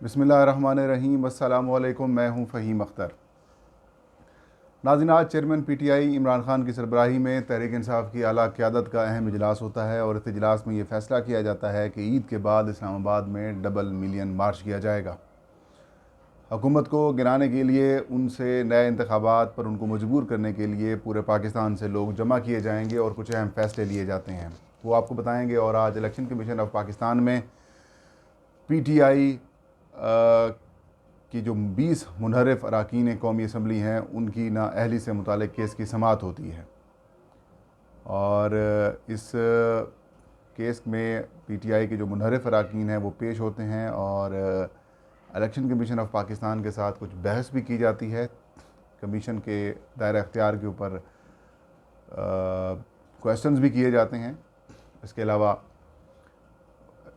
बिस्मिल्लाहिर्रहमानिर्रहीम। अस्सलामु अलैकुम। मैं हूं फ़हीम अख्तर। नाज़रीन, आज चेयरमैन PTI इमरान खान की सरबराही में तहरीक इंसाफ की आला क़यादत का अहम इजलास होता है और इस इजलास में ये फ़ैसला किया जाता है कि ईद के बाद इस्लामाबाद में डबल मिलियन मार्च किया जाएगा। हुकूमत को गिराने के लिए, उनसे नए इंतखाबात पर उनको मजबूर करने के लिए पूरे पाकिस्तान से लोग जमा किए जाएंगे और कुछ अहम फ़ैसले लिए जाते हैं, वो आपको बताएंगे। और आज इलेक्शन कमीशन ऑफ पाकिस्तान में PTI की जो 20 मुनहरफ अरकान कौमी असम्बली हैं, उनकी नाअहली से मुतालिक केस की समाअत होती है और इस केस में PTI के जो मुनहरफ अरकान हैं वो पेश होते हैं और इलेक्शन कमीशन ऑफ पाकिस्तान के साथ कुछ बहस भी की जाती है। कमीशन के दायरा अख्तियार के ऊपर क्वेश्चंस भी किए जाते हैं। इसके अलावा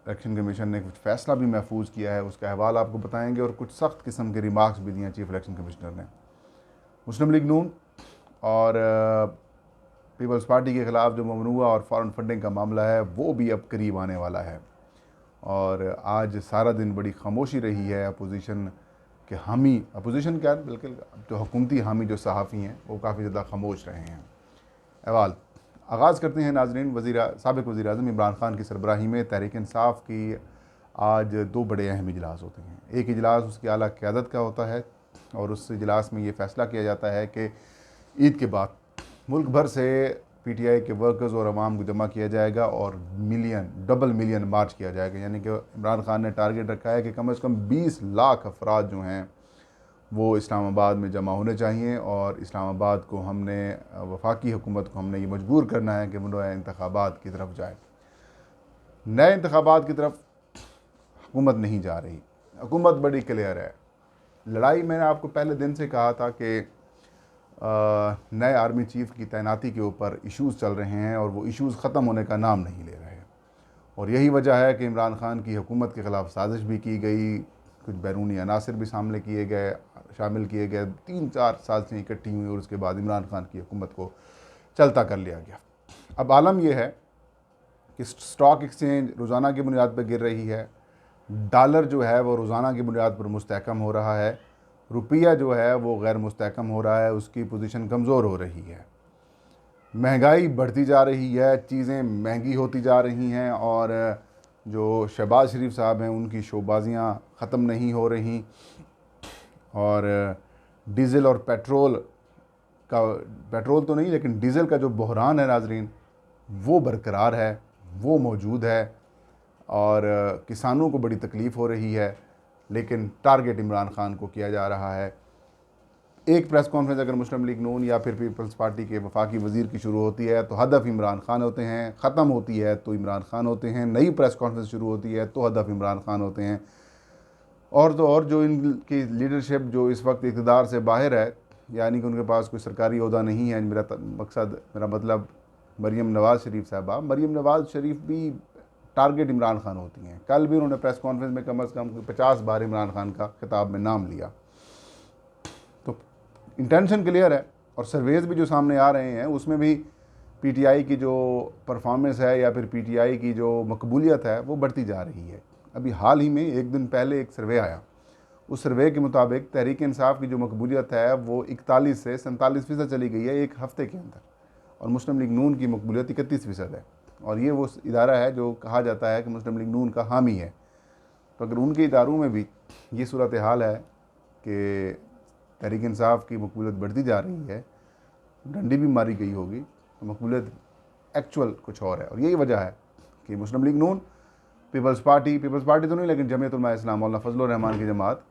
इलेक्शन कमीशन ने कुछ फ़ैसला भी महफूज किया है, उसका अहवाल आपको बताएंगे और कुछ सख्त किस्म के रिमार्क्स भी दिए चीफ इलेक्शन कमिश्नर ने। मुस्लिम लीग नून और पीपल्स पार्टी के ख़िलाफ़ जो ममनुआ और फॉरेन फंडिंग का मामला है वो भी अब करीब आने वाला है और आज सारा दिन बड़ी खामोशी रही है अपोजिशन के हामी। अपोजिशन क्या, बिल्कुल जो हुकूमती हामी जो सहाफ़ी हैं वो काफ़ी ज़्यादा खामोश रहे हैं। अहवाल आगाज़ करते हैं नाज़रीन। साबिक़ वज़ीर आज़म इमरान खान की सरबराही में तहरीक इंसाफ की आज दो बड़े अहम इजलास होते हैं। एक इजलास उसकी आला क़यादत का होता है और उस इजलास में ये फ़ैसला किया जाता है कि ईद के बाद मुल्क भर से PTI के वर्कर्स और अवाम को जमा किया जाएगा और डबल मिलियन मार्च किया जाएगा। यानी कि इमरान खान ने टारगेट रखा है कि कम से कम 20 लाख अफराद जो हैं वो इस्लामाबाद में जमा होने चाहिए और इस्लामाबाद को हमने, वफाकी हुकूमत को हमने ये मजबूर करना है कि वो नए इंतखाबात की तरफ जाए। नए इंतखाबात की तरफ हुकूमत नहीं जा रही। हुकूमत बड़ी क्लियर है। लड़ाई मैंने आपको पहले दिन से कहा था कि नए आर्मी चीफ़ की तैनाती के ऊपर इश्यूज़ चल रहे हैं और वो इश्यूज़ ख़त्म होने का नाम नहीं ले रहे और यही वजह है कि इमरान खान की हुकूमत के ख़िलाफ़ साजिश भी की गई, कुछ बैरूनी अनासर भी शामिल किए गए, 3-4 साजिशें इकट्ठी हुई और उसके बाद इमरान खान की हुकूमत को चलता कर लिया गया। अब आलम यह है कि स्टॉक एक्सचेंज रोज़ाना की बुनियाद पर गिर रही है, डॉलर जो है वो रोज़ाना की बुनियाद पर मुस्तहकम हो रहा है, रुपया जो है वो गैर मुस्तहकम हो रहा है, उसकी पोजीशन कमज़ोर हो रही है, महंगाई बढ़ती जा रही है, चीज़ें महंगी होती जा रही हैं और जो शहबाज शरीफ साहब हैं उनकी शोबाजियाँ ख़त्म नहीं हो रही और डीज़ल और पेट्रोल तो नहीं लेकिन डीज़ल का जो बहरान है नाजरीन वो बरकरार है, वो मौजूद है और किसानों को बड़ी तकलीफ़ हो रही है, लेकिन टारगेट इमरान खान को किया जा रहा है। एक प्रेस कॉन्फ्रेंस अगर मुस्लिम लीग नून या फिर पीपल्स पार्टी के वफाकी वज़ीर की शुरू होती है तो हदफ इमरान खान होते हैं, ख़त्म होती है तो इमरान खान होते हैं, नई प्रेस कॉन्फ्रेंस शुरू होती है तो हदफ इमरान खान होते हैं। और तो और जो इनकी लीडरशिप जो इस वक्त इक़्तिदार से बाहर है, यानी कि उनके पास कोई सरकारी ओहदा नहीं है, मेरा मतलब मरीम नवाज़ शरीफ साहबा, मरीम नवाज़ शरीफ भी टारगेट इमरान खान होती हैं। कल भी उन्होंने प्रेस कॉन्फ्रेंस में कम से कम 50 बार इमरान खान का खिताब में नाम लिया। तो इंटेंशन क्लियर है और सर्वेज़ भी जो सामने आ रहे हैं उसमें भी PTI की जो परफॉर्मेंस है या फिर PTI की जो मकबूलियत है वो बढ़ती जा रही है। अभी हाल ही में एक दिन पहले एक सर्वे आया, उस सर्वे के मुताबिक तहरीक इंसाफ की जो मकबूलियत है वो 41 से 47% चली गई है एक हफ़्ते के अंदर और मुस्लिम लीग नून की मकबूलियत 31% है और ये वो इदारा है जो कहा जाता है कि मुस्लिम लीग नून का हामी है। तो अगर उनके इदारों में भी ये सूरत हाल है कि तहरीक इंसाफ की मकबूलियत बढ़ती जा रही है, डंडी भी मारी गई होगी, तो मकबूलियत एक्चुअल कुछ और है और यही वजह है कि मुस्लिम लीग नून, पीपल्स पार्टी तो नहीं लेकिन जमीयत उलमा इस्लाम मौलाना फजल रहमान की जमात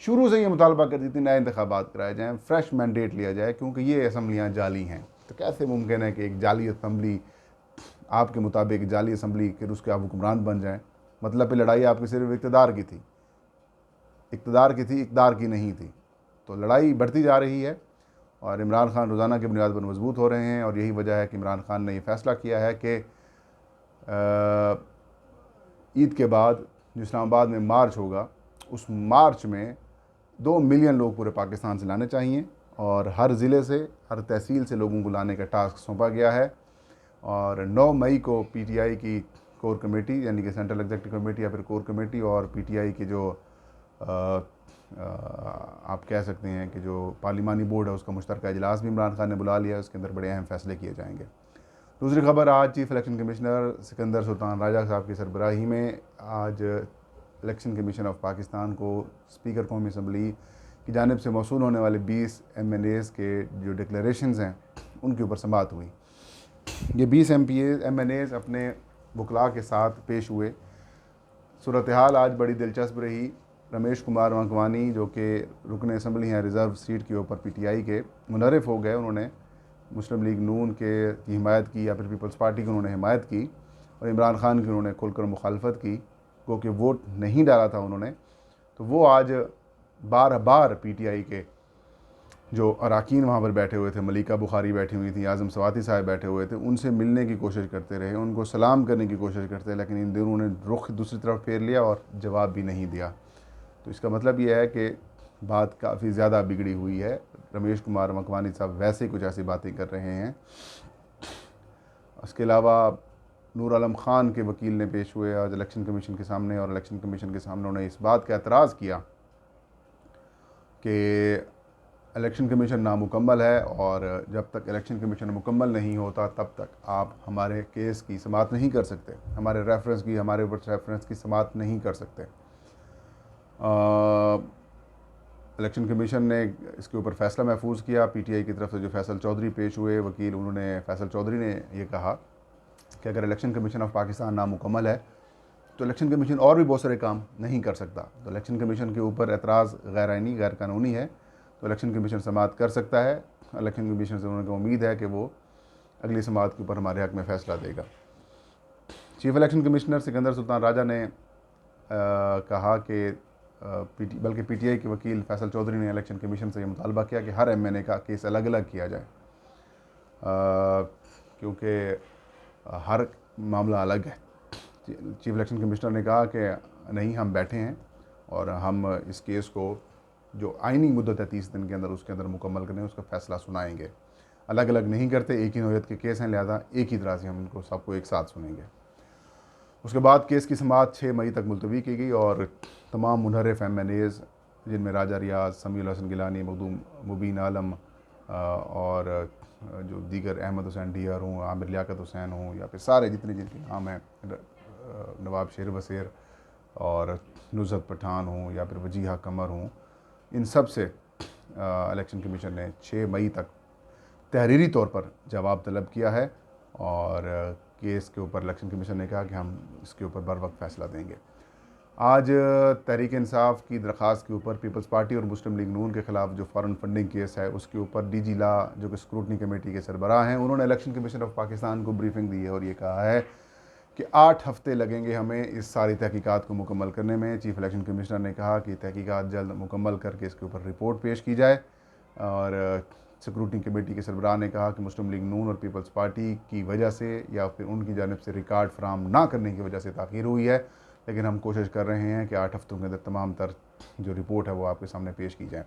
शुरू से ये मुतालबा करती थी नए इंतखाबात कराए जाएँ, फ्रेश मैंडेट लिया जाए, क्योंकि ये असम्बलियाँ जाली हैं। तो कैसे मुमकिन है कि एक जाली असम्बली आपके मुताबिक जाली असम्बली फिर उसके आप हुक्मरान बन जाएँ? मतलब लड़ाई आपकी सिर्फ इक़्तिदार की थी, इक़्तिदार की नहीं थी। तो लड़ाई बढ़ती जा रही है और इमरान खान रोज़ाना की बुनियाद पर मजबूत हो रहे हैं और यही वजह है कि इमरान खान ने यह फ़ैसला किया है कि ईद के बाद जो इस्लामाबाद में मार्च होगा उस मार्च में 2 मिलियन लोग पूरे पाकिस्तान से लाने चाहिए और हर ज़िले से, हर तहसील से लोगों को लाने का टास्क सौंपा गया है और 9 मई को PTI की कोर कमेटी यानी कि सेंट्रल एग्जीक्यूटिव कमेटी या फिर कोर कमेटी और PTI के जो आप कह सकते हैं कि जो पार्लिमानी बोर्ड है उसका मुश्तरका इजलास भी इमरान खान ने बुला लिया है, उसके अंदर बड़े अहम फैसले किए जाएंगे। दूसरी खबर, आज chief election commissioner Sikandar Sultan Raja साहब की सरबराही में आज इलेक्शन कमीशन ऑफ पाकिस्तान को स्पीकर कौमी असम्बली की जानिब से मौसूल होने वाले 20 MNAs के जो डिक्लेरेशंस हैं उनके ऊपर समाअत हुई। ये 20 MNAs अपने वकला के साथ पेश हुए। सूरत हाल आज बड़ी दिलचस्प रही। रमेश कुमार वांकवानी जो कि रुकन असम्बली हैं रिज़र्व सीट के ऊपर PTI के, मुनरफ हो गए। उन्होंने मुस्लिम लीग नून की हिमायत की या फिर पीपल्स पार्टी की उन्होंने हिमायत की और इमरान खान की उन्होंने खुलकर मुखालफत की, क्योंकि वोट नहीं डाला था उन्होंने। तो वो आज बार बार PTI के जो अरकान वहाँ पर बैठे हुए थे, मलिका बुखारी बैठी हुई थी, आज़म सवाती साहब बैठे हुए थे, उनसे मिलने की कोशिश करते रहे, उनको सलाम करने की कोशिश करते, लेकिन इन दोनों ने रुख दूसरी तरफ फेर लिया और जवाब भी नहीं दिया। तो इसका मतलब ये है कि बात काफ़ी ज़्यादा बिगड़ी हुई है। रमेश कुमार वांकवानी साहब वैसे ही कुछ ऐसी बातें कर रहे हैं। उसके अलावा नूर आलम ख़ान के वकील ने पेश हुए आज इलेक्शन कमीशन के सामने, और इलेक्शन कमीशन के सामने उन्होंने इस बात का एतराज़ किया कि इलेक्शन कमीशन नामुकम्मल है और जब तक इलेक्शन कमीशन मुकम्मल नहीं होता तब तक आप हमारे केस की समाअत नहीं कर सकते, हमारे रेफरेंस की समाअत नहीं कर सकते। इलेक्शन कमीशन ने इसके ऊपर फ़ैसला महफूज किया। PTI की तरफ से जो फैसल चौधरी पेश हुए वकील, उन्होंने फैसल चौधरी ने ये कहा कि अगर इलेक्शन कमीशन ऑफ पाकिस्तान नामुकम्मल है तो इलेक्शन कमीशन और भी बहुत सारे काम नहीं कर सकता। तो इलेक्शन कमीशन के ऊपर एतराज़ गैर आइनी गैर कानूनी है, तो इलेक्शन कमीशन समाअत कर सकता है। इलेक्शन कमीशन से उनको उम्मीद है कि वो अगली समाअत के ऊपर हमारे हक़ में फ़ैसला देगा। Chief election commissioner Sikandar Sultan Raja ने कहा कि बल्कि PTI के वकील फैसल चौधरी ने इलेक्शन कमीशन से ये मुतालबा किया कि हर MNA का केस अलग अलग किया जाए, क्योंकि हर मामला अलग है। चीफ इलेक्शन कमिश्नर ने कहा कि नहीं, हम बैठे हैं और हम इस केस को जो आइनी मुद्दत है 30 दिन के अंदर, उसके अंदर मुकम्मल करने उसका फ़ैसला सुनाएंगे। अलग अलग नहीं करते, एक ही नौयत के केस हैं, लिहाजा एक ही तरह से हम उनको सबको एक साथ सुनेंगे। उसके बाद केस की समाअत 6 मई तक मुलतवी की गई और तमाम मुनहरफ MNAs जिनमें राजा रियाज, समीउल हसन गिलानी, मखदूम मुबीन आलम और जो दीगर अहमद हुसैन डीआर हों, आमिर लियाकत हुसैन हों, या फिर सारे जितने जिनके नाम हैं, नवाब शेर बसेर और नुज़रत पठान हों या फिर वजीहा कमर हों, इन सब से इलेक्शन कमीशन ने 6 मई तक तहरीरी तौर पर जवाब तलब किया है और केस के ऊपर इलेक्शन कमीशन ने कहा कि हम इसके ऊपर बर वक्त फ़ैसला देंगे। आज तहरीक इंसाफ की दरख्वास्त के ऊपर पीपल्स पार्टी और मुस्लिम लीग नून के ख़िलाफ़ जो फ़ॉरेन फंडिंग केस है उसके ऊपर DG ला जो कि स्क्रूटनी कमेटी के सरबराह हैं, उन्होंने इलेक्शन कमीशन ऑफ पाकिस्तान को ब्रीफिंग दी है और ये कहा है कि 8 हफ़्ते लगेंगे हमें इस सारी तहकीकात को मुकम्मल करने में। चीफ इलेक्शन कमिश्नर ने कहा कि तहकीकात जल्द मुकम्मल करके इसके ऊपर रिपोर्ट पेश की जाए। और सिक्योरिटी कमेटी के सरबराह ने कहा कि मुस्लिम लीग नून और पीपल्स पार्टी की वजह से या फिर उनकी जानिब से रिकॉर्ड फराहम ना करने की वजह से ताख़ीर हुई है, लेकिन हम कोशिश कर रहे हैं कि 8 हफ्तों के अंदर तमाम तर जो रिपोर्ट है वो आपके सामने पेश की जाए।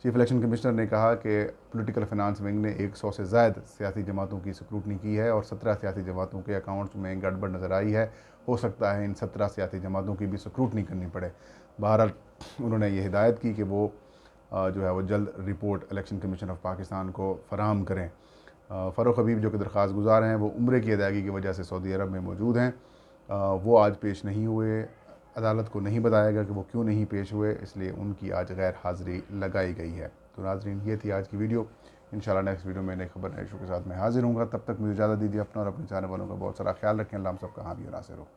चीफ इलेक्शन कमिश्नर ने कहा कि पॉलिटिकल फाइनेंस विंग ने 100 से ज़ायद सियासी जमातों की स्क्रूटनी की है और 17 सियासी जमातों के अकाउंट्स में गड़बड़ नज़र आई है। हो सकता है इन 17 सियासी जमातों की भी स्क्रूटनी करनी पड़े। बहरहाल उन्होंने ये हिदायत की कि वो जो है वो जल्द report election commission of Pakistan को फ़राहम करें। फ़ारूक हबीब जो कि दरख्वास्त गुजार हैं वो उम्रे की अदायगी की वजह से सऊदी अरब में मौजूद हैं, वो आज पेश नहीं हुए। अदालत को नहीं बताया गया कि वो क्यों नहीं पेश हुए, इसलिए उनकी आज गैर हाज़िरी लगाई गई है। तो नाज़रीन, ये थी आज की वीडियो। इंशाल्लाह नेक्स्ट वीडियो में नई खबर नए इशू के साथ मैं हाजिर हूँगा। तब तक मुझे इजाज़त दीजिए। अपना और अपने चाहने वालों का बहुत सारा ख्याल रखें। अल्लाह हम सबका हामी और नासिर हो।